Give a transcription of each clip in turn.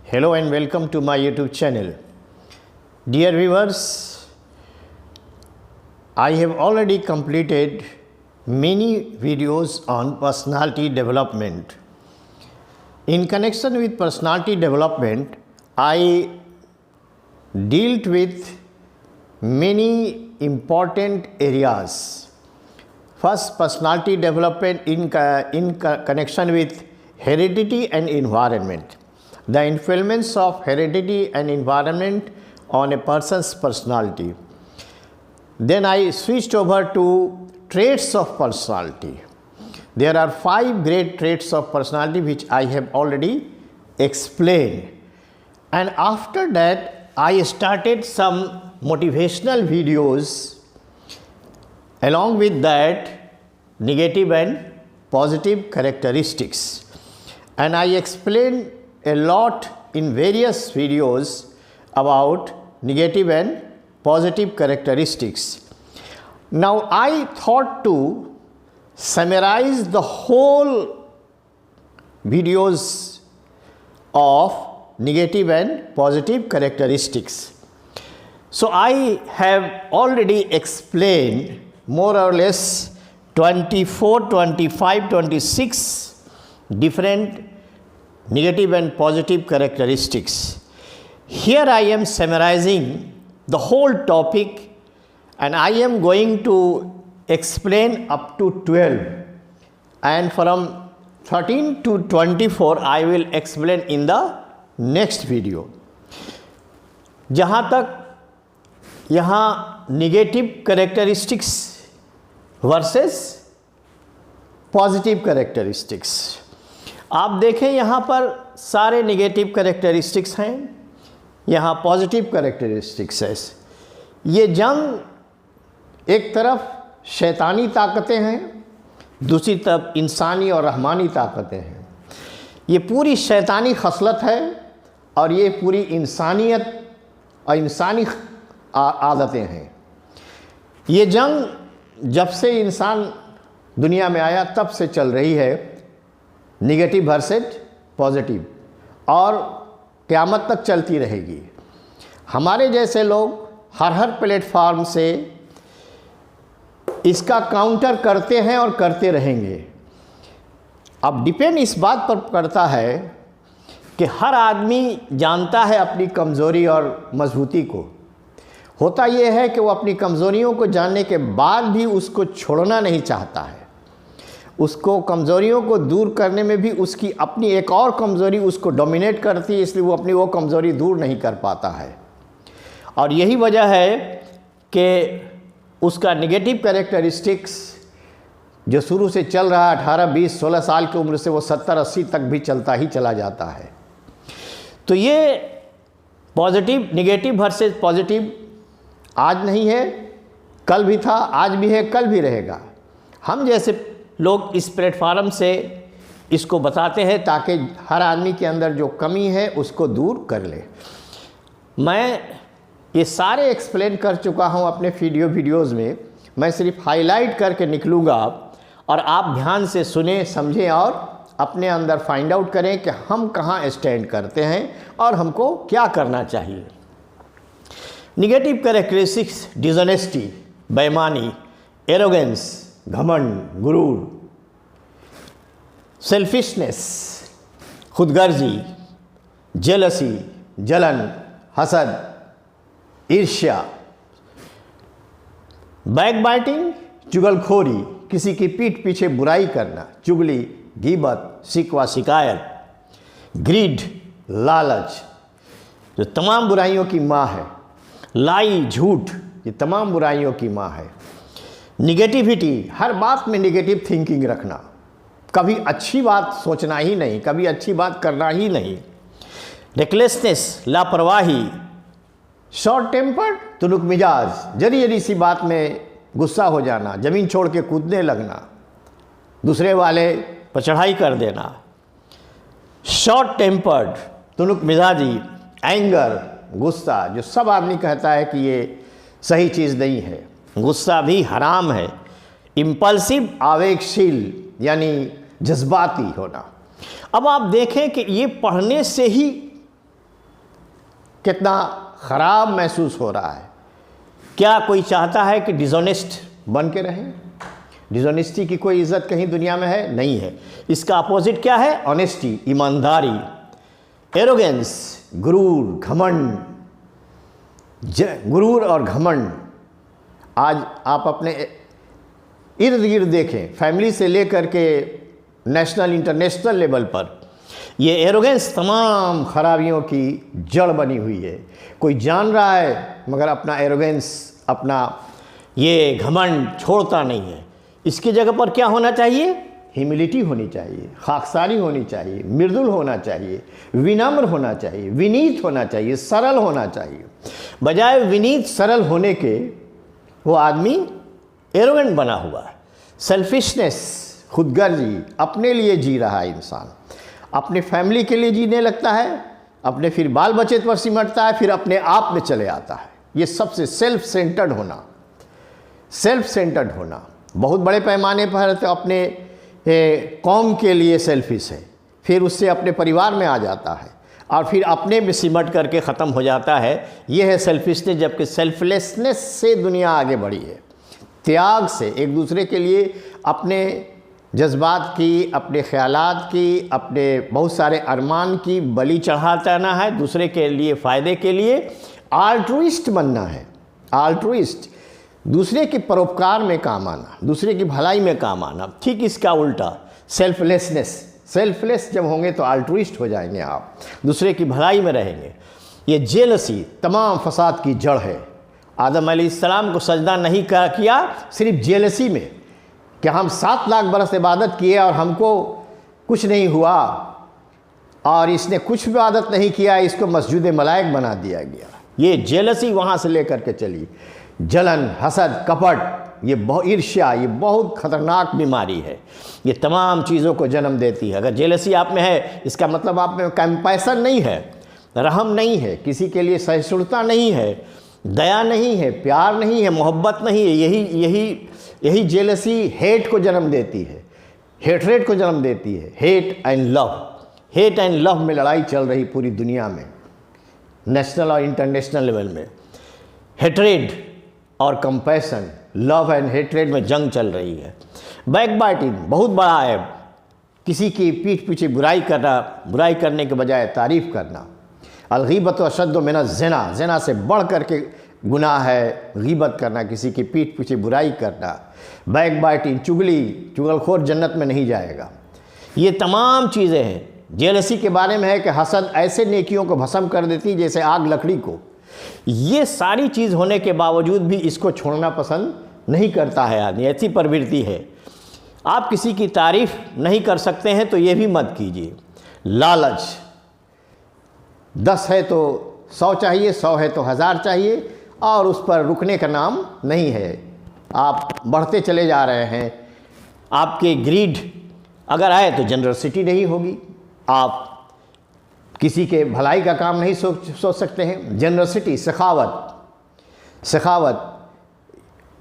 Hello and welcome to my YouTube channel. Dear viewers, I have already completed many videos on personality development. In connection with personality development, I dealt with many important areas. First, personality development in connection with heredity and environment. The influence of heredity and environment on a person's personality. Then I switched over to traits of personality. There are 5 great traits of personality which I have already explained. And after that, I started some motivational videos. Along with that, negative and positive characteristics. And I explained a lot in various videos about negative and positive characteristics. Now I thought to summarize the whole videos of negative and positive characteristics. So I have already explained more or less 24, 25, 26 different negative and positive characteristics. Here I am summarizing the whole topic and I am going to explain up to 12, and from 13 to 24 I will explain in the next video. जहाँ तक यहाँ negative characteristics versus positive characteristics, आप देखें यहाँ पर सारे negative characteristics हैं, यहाँ पॉजिटिव कैरेक्टरिस्टिक्स है। ये जंग एक तरफ शैतानी ताकतें हैं, दूसरी तरफ इंसानी और रहमानी ताकतें हैं। ये पूरी शैतानी खसलत है और ये पूरी इंसानियत और इंसानी आदतें हैं। ये जंग जब से इंसान दुनिया में आया तब से चल रही है, निगेटिव वर्सेस पॉजिटिव, और क़यामत तक चलती रहेगी। हमारे जैसे लोग हर प्लेटफॉर्म से इसका काउंटर करते हैं और करते रहेंगे। अब डिपेंड इस बात पर करता है कि हर आदमी जानता है अपनी कमज़ोरी और मजबूती को। होता यह है कि वो अपनी कमज़ोरियों को जानने के बाद भी उसको छोड़ना नहीं चाहता है। उसको कमज़ोरियों को दूर करने में भी उसकी अपनी एक और कमज़ोरी उसको डोमिनेट करती है, इसलिए वो अपनी वो कमज़ोरी दूर नहीं कर पाता है। और यही वजह है कि उसका नेगेटिव कैरेक्टरिस्टिक्स जो शुरू से चल रहा है 18, 20, 16 साल की उम्र से वो 70, 80 तक भी चलता ही चला जाता है। तो ये पॉजिटिव नेगेटिव वर्सेस पॉजिटिव आज नहीं है, कल भी था, आज भी है, कल भी रहेगा। हम जैसे लोग इस प्लेटफार्म से इसको बताते हैं ताकि हर आदमी के अंदर जो कमी है उसको दूर कर ले। मैं ये सारे एक्सप्लेन कर चुका हूँ अपने वीडियोज़ में, मैं सिर्फ हाईलाइट करके निकलूँगा और आप ध्यान से सुने, समझें और अपने अंदर फाइंड आउट करें कि हम कहाँ स्टैंड करते हैं और हमको क्या करना चाहिए। निगेटिव कैरेक्टरिस्टिक्स: डिसऑनेस्टी, बेईमानी, एरोगेंस, घमंड, गुरूर, सेल्फिशनेस, खुदगर्जी, जेलसी, जलन, हसद, ईर्ष्या, बैकबाइटिंग, चुगलखोरी, किसी की पीठ पीछे बुराई करना, चुगली, गीबत, शिकवा, शिकायत, ग्रीड, लालच, जो तमाम बुराइयों की माँ है, लाई, झूठ, ये तमाम बुराइयों की माँ है। निगेटिविटी, हर बात में निगेटिव थिंकिंग रखना, कभी अच्छी बात सोचना ही नहीं, कभी अच्छी बात करना ही नहीं। रेकलेसनेस, लापरवाही, शॉर्ट टेम्पर्ड, तुनुक मिजाज, जरी सी बात में गुस्सा हो जाना, ज़मीन छोड़ के कूदने लगना, दूसरे वाले पर चढ़ाई कर देना। शॉर्ट टेम्पर्ड, तुनुक मिजाजी, एंगर, गुस्सा, जो सब आदमी कहता है कि ये सही चीज़ नहीं है, गुस्सा भी हराम है। इम्पल्सिव, आवेगशील यानी जज्बाती होना। अब आप देखें कि ये पढ़ने से ही कितना ख़राब महसूस हो रहा है। क्या कोई चाहता है कि डिज़ोनेस्ट बन के रहें? डिज़ोनेस्टी की कोई इज़्ज़त कहीं दुनिया में है? नहीं है। इसका अपोजिट क्या है? ऑनेस्टी, ईमानदारी। एरोगेंस, गुरूर, घमंड, गुरूर और घमंड। आज आप अपने इर्द गिर्द देखें, फैमिली से लेकर के नेशनल इंटरनेशनल लेवल पर ये एरोगेंस तमाम खराबियों की जड़ बनी हुई है। कोई जान रहा है मगर अपना एरोगेंस, अपना ये घमंड छोड़ता नहीं है। इसकी जगह पर क्या होना चाहिए? ह्यूमिलिटी होनी चाहिए, खाकसारी होनी चाहिए, मृदुल होना चाहिए, विनम्र होना चाहिए, विनीत होना चाहिए, सरल होना चाहिए। बजाय विनीत सरल होने के वो आदमी एरोगेंट बना हुआ है। सेल्फिशनेस, खुदगर्जी, अपने लिए जी रहा है इंसान, अपने फैमिली के लिए जीने लगता है, अपने फिर बाल बच्चे पर सिमटता है, फिर अपने आप में चले आता है। ये सबसे सेल्फ सेंटर्ड होना बहुत बड़े पैमाने पर तो अपने कौम के लिए सेल्फिश है, फिर उससे अपने परिवार में आ जाता है और फिर अपने में सिमट करके ख़त्म हो जाता है। ये है सेल्फिशनेस। जबकि सेल्फलेसनेस से दुनिया आगे बढ़ी है, त्याग से, एक दूसरे के लिए अपने जज्बात की, अपने ख़यालात की, अपने बहुत सारे अरमान की बलि चढ़ाना है दूसरे के लिए, फ़ायदे के लिए। आल्ट्रुइस्ट बनना है, आल्ट्रुइस्ट, दूसरे के परोपकार में काम आना, दूसरे की भलाई में काम आना। ठीक इसका उल्टा सेल्फलेसनेस। सेल्फलेस जब होंगे तो आल्ट्रुइस्ट हो जाएंगे आप, दूसरे की भलाई में रहेंगे। ये जेलसी तमाम फसाद की जड़ है। आदम अलैहिस्सलाम को सजदा नहीं किया सिर्फ जेलसी में कि हम 7 लाख बरस इबादत किए और हमको कुछ नहीं हुआ, और इसने कुछ इबादत नहीं किया, इसको मस्जिद मलाइक बना दिया गया। ये जेलसी वहाँ से लेकर के चली। जलन, हसद, कपट, ये बहुत ईर्ष्या, ये बहुत ख़तरनाक बीमारी है। ये तमाम चीज़ों को जन्म देती है। अगर जेलसी आप में है, इसका मतलब आप में कंपैशन नहीं है, रहम नहीं है, किसी के लिए सहिष्णुता नहीं है, दया नहीं है, प्यार नहीं है, मोहब्बत नहीं है। यही जेलसी हेट को जन्म देती है, हेटरेट को जन्म देती है। हेट एंड लव में लड़ाई चल रही पूरी दुनिया में, नेशनल और इंटरनेशनल लेवल में। हेटरेड और कंपैशन, लव एंड हेटरेड में जंग चल रही है। बैकबाइटिंग बहुत बड़ा है, किसी की पीठ पीछे बुराई करना, बुराई करने के बजाय तारीफ़ करना। अलगीबत व अशद्दु मिन ज़िना, ज़िना से बढ़ करके गुनाह है गीबत करना, किसी की पीठ पीछे बुराई करना। बैकबाइटिंग, चुगलखोर जन्नत में नहीं जाएगा। ये तमाम चीज़ें हैं। जेलसी के बारे में है कि हसद ऐसे नेकियों को भस्म कर देती जैसे आग लकड़ी को। ये सारी चीज़ होने के बावजूद भी इसको छोड़ना पसंद नहीं करता है आदमी, ऐसी प्रवृत्ति है। आप किसी की तारीफ़ नहीं कर सकते हैं तो ये भी मत कीजिए। लालच, 10 है तो 100 चाहिए, 100 है तो 1000 चाहिए, और उस पर रुकने का नाम नहीं है। आप बढ़ते चले जा रहे हैं। आपके ग्रीड अगर आए तो जनरसिटी नहीं होगी। आप किसी के भलाई का काम नहीं सोच सकते हैं। जनरसिटी, सखावत,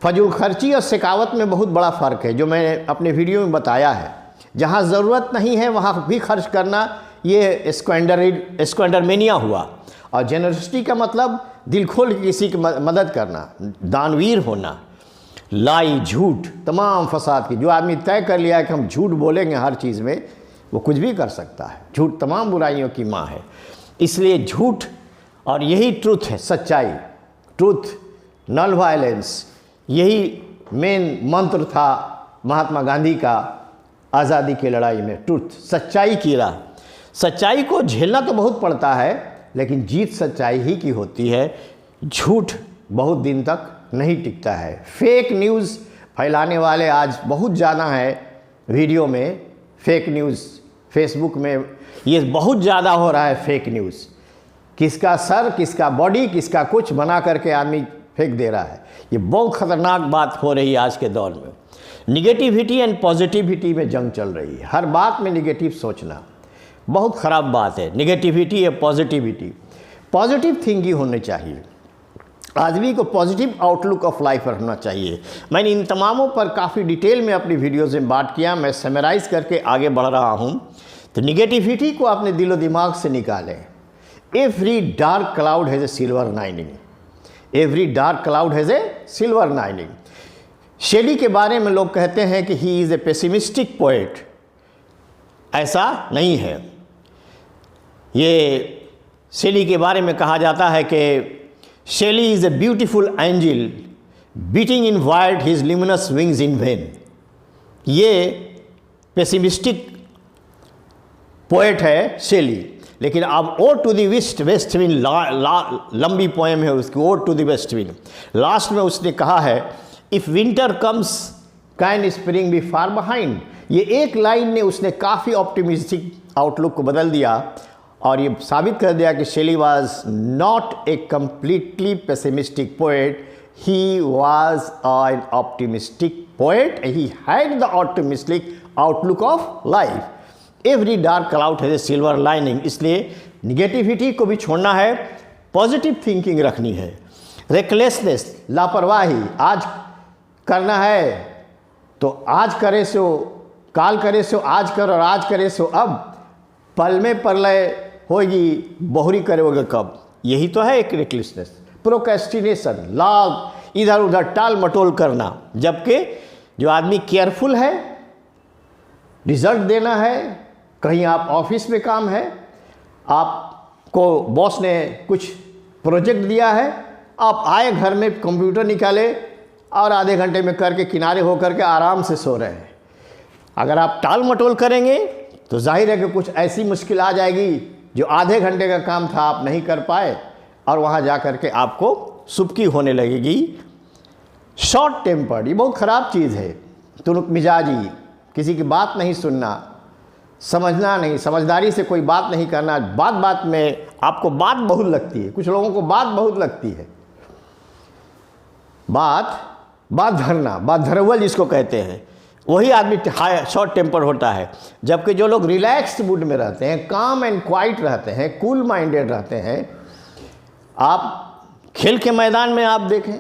फजूल खर्ची और सखावत में बहुत बड़ा फ़र्क है, जो मैंने अपने वीडियो में बताया है। जहाँ ज़रूरत नहीं है वहाँ भी खर्च करना, ये स्क्वेंडरमेनिया हुआ। और जनरसिटी का मतलब दिल खोल के किसी की मदद करना, दानवीर होना। लाई, झूठ, तमाम फसाद की, जो आदमी तय कर लिया है कि हम झूठ बोलेंगे हर चीज़ में, वो कुछ भी कर सकता है। झूठ तमाम बुराइयों की माँ है। इसलिए झूठ, और यही ट्रुथ है, सच्चाई, ट्रुथ, नॉन वायलेंस, यही मेन मंत्र था महात्मा गांधी का आज़ादी की लड़ाई में। ट्रुथ, सच्चाई की राह। सच्चाई को झेलना तो बहुत पड़ता है, लेकिन जीत सच्चाई ही की होती है। झूठ बहुत दिन तक नहीं टिकता है। फेक न्यूज़ फैलाने वाले आज बहुत ज़्यादा हैं। वीडियो में फेक न्यूज़, फेसबुक में ये बहुत ज़्यादा हो रहा है। फेक न्यूज़, किसका सर, किसका बॉडी, किसका कुछ बना करके आदमी फेंक दे रहा है। ये बहुत ख़तरनाक बात हो रही है आज के दौर में। निगेटिविटी एंड पॉजिटिविटी में जंग चल रही है। हर बात में निगेटिव सोचना बहुत ख़राब बात है। निगेटिविटी या पॉजिटिविटी, पॉजिटिव थिंकिंग होनी चाहिए। आदमी को पॉजिटिव आउटलुक ऑफ लाइफ रखना चाहिए। मैंने इन तमामों पर काफ़ी डिटेल में अपनी वीडियोज़ में बात किया। मैं समराइज़ करके आगे बढ़ रहा हूँ। तो निगेटिविटी को अपने दिलो दिमाग से निकालें। Every dark cloud has a silver lining, every dark cloud has a silver lining. Shelley के बारे में लोग कहते हैं कि he is a pessimistic poet, ऐसा नहीं है। ये शेली के बारे में कहा जाता है कि Shelley is a beautiful angel beating in void his luminous wings in vain. ये पेसिमिस्टिक पोएट है शेली। लेकिन अब ode to the west wind, लंबी पोएम है उसकी, ode to the west wind. Last में उसने कहा है if winter comes can spring be far behind. ये एक लाइन ने उसने काफ़ी ऑप्टिमिस्टिक आउटलुक को बदल दिया और ये साबित कर दिया कि Shelley was not a completely pessimistic poet, he was an optimistic poet, he had the optimistic outlook of life. Every dark cloud has a silver lining. इसलिए निगेटिविटी को भी छोड़ना है, पॉजिटिव थिंकिंग रखनी है। रेकलेसनेस, लापरवाही, आज करना है तो आज करे सो, काल करे सो आज कर, और आज करे सो अब, पल में प्रलय होगी, बहुरी करोगे कब। यही तो है एक रेकलेसनेस। प्रोक्रेस्टिनेशन, लाग इधर उधर टाल मटोल करना। जबकि जो आदमी केयरफुल है, रिजल्ट देना है, कहीं आप ऑफिस में काम है, आपको बॉस ने कुछ प्रोजेक्ट दिया है, आप आए घर में कंप्यूटर निकाले और आधे घंटे में करके किनारे होकर के आराम से सो रहे हैं। अगर आप टाल मटोल करेंगे तो जाहिर है कि कुछ ऐसी मुश्किल आ जाएगी जो आधे घंटे का काम था आप नहीं कर पाए और वहाँ जा कर के आपको सुबकी होने लगेगी। शॉर्ट टेम्पर्ड, ये बहुत ख़राब चीज़ है। तुरुक मिजाजी, किसी की बात नहीं सुनना, समझना नहीं, समझदारी से कोई बात नहीं करना, बात बात में आपको बात बहुत लगती है। कुछ लोगों को बात बहुत लगती है, बात धरना, बात धरवल जिसको कहते हैं, वही आदमी शॉर्ट टेम्पर होता है। जबकि जो लोग रिलैक्स्ड मूड में रहते हैं, काम एंड क्वाइट रहते हैं, कूल माइंडेड रहते हैं, आप खेल के मैदान में आप देखें,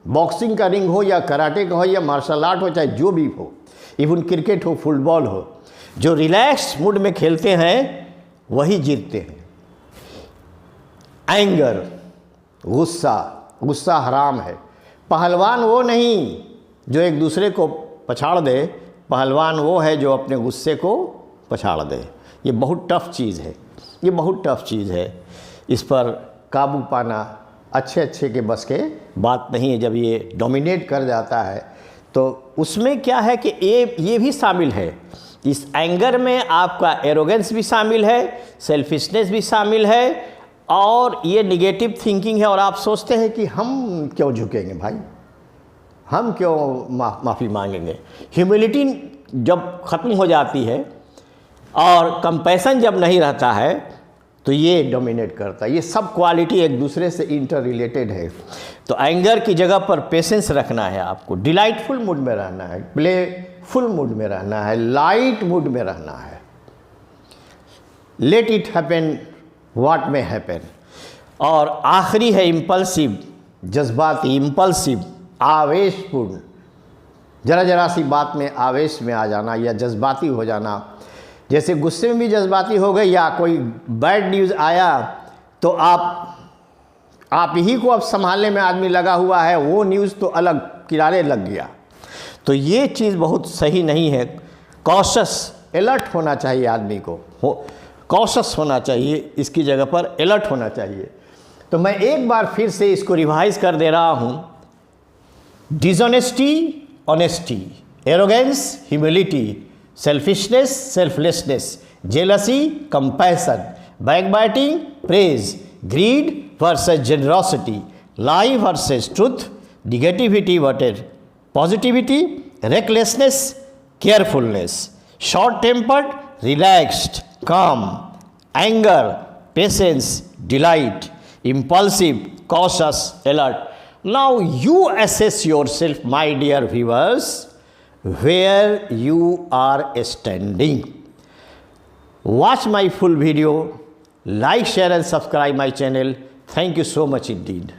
बॉक्सिंग का रिंग हो या कराटे का हो या मार्शल आर्ट हो, चाहे जो भी हो, इवन क्रिकेट हो, फुटबॉल हो, जो रिलैक्स्ड मूड में खेलते हैं वही जीतते हैं। एंगर, गुस्सा हराम है। पहलवान वो नहीं जो एक दूसरे को पछाड़ दे, पहलवान वो है जो अपने गुस्से को पछाड़ दे। ये बहुत टफ चीज़ है, ये बहुत टफ चीज़ है। इस पर काबू पाना अच्छे के बस के बात नहीं है। जब ये डोमिनेट कर जाता है तो उसमें क्या है कि ये भी शामिल है। इस एंगर में आपका एरोगेंस भी शामिल है, सेल्फिशनेस भी शामिल है, और ये निगेटिव थिंकिंग है। और आप सोचते हैं कि हम क्यों झुकेंगे भाई, हम क्यों माफ़ी मांगेंगे। ह्यूमिलिटी जब ख़त्म हो जाती है और कंपैशन जब नहीं रहता है तो ये डोमिनेट करता है। ये सब क्वालिटी एक दूसरे से इंटर रिलेटेड है। तो एंगर की जगह पर पेशेंस रखना है आपको, डिलाइटफुल मूड में रहना है, प्लेफुल मूड में रहना है, लाइट मूड में रहना है। लेट इट हैपन व्हाट में हैपन। और आखिरी है इम्पल्सिव, जज्बाती, इम्पल्सिव, आवेशपूर्ण। जरा सी बात में आवेश में आ जाना या जज्बाती हो जाना। जैसे गुस्से में भी जज्बाती हो गए या कोई बैड न्यूज़ आया तो आप ही को अब संभालने में आदमी लगा हुआ है, वो न्यूज़ तो अलग किनारे लग गया। तो ये चीज़ बहुत सही नहीं है। कॉशस, अलर्ट होना चाहिए आदमी को, कॉशस होना चाहिए, इसकी जगह पर अलर्ट होना चाहिए। तो मैं एक बार फिर से इसको रिवाइज कर दे रहा हूँ। Dishonesty, honesty, arrogance, humility, selfishness, selflessness, jealousy, compassion, backbiting, praise, greed versus generosity, lie versus truth, negativity versus positivity, recklessness, carefulness, short tempered, relaxed, calm, anger, patience, delight, impulsive, cautious, alert. Now you assess yourself, my dear viewers, where you are standing. Watch my full video, like, share and subscribe my channel. Thank you so much indeed.